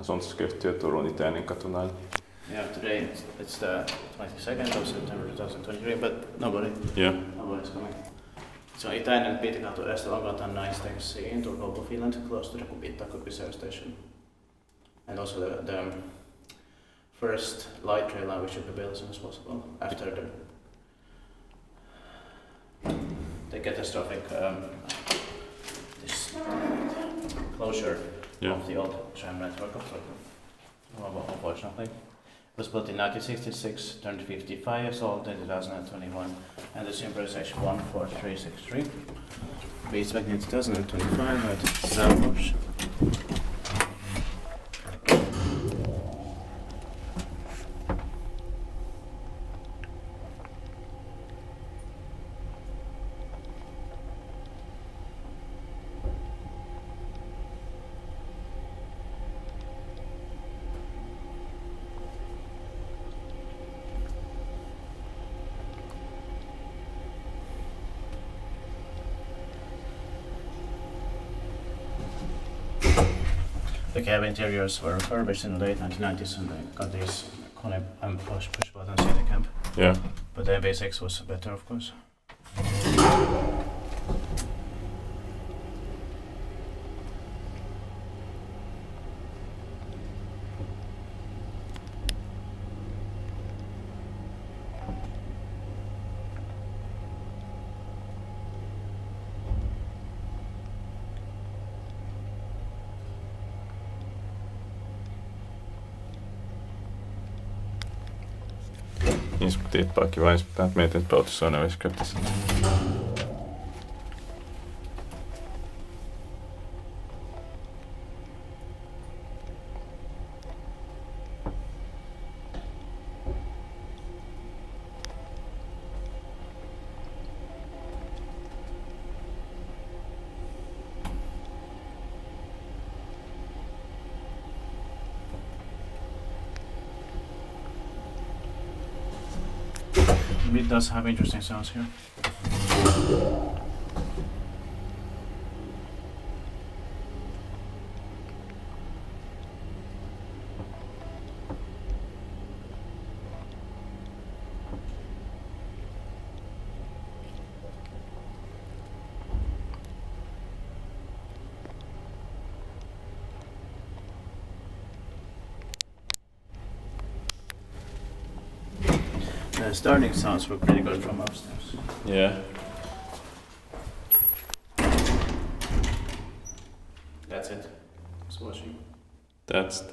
asuntosykeyhtiö Turun Itäinen Katu näin. Yeah, today it's the 22nd of September 2023, but nobody's coming. So Itäinen Pitkäkatu is the longer than 9 stations in Turku, Finland, close to the Pitkäkatu reserve station. And also the first light rail line which should be built as soon as possible after the catastrophic this closure of the old tram network of Turku, unfortunately. It was built in 1966, turned 55 years old in 2021, and the symbolization 14363. We expect in 2025 at Salfors. The cab interiors were refurbished in the late 1990s and they got these Kone and push button city camp. Yeah. But the MV6 was better, of course. Inspektiittaakin vain inspektaat meidän tuotussa on viskattis. It does have interesting sounds here. The starting sounds were pretty good from upstairs. Yeah. That's it. It's watching. That's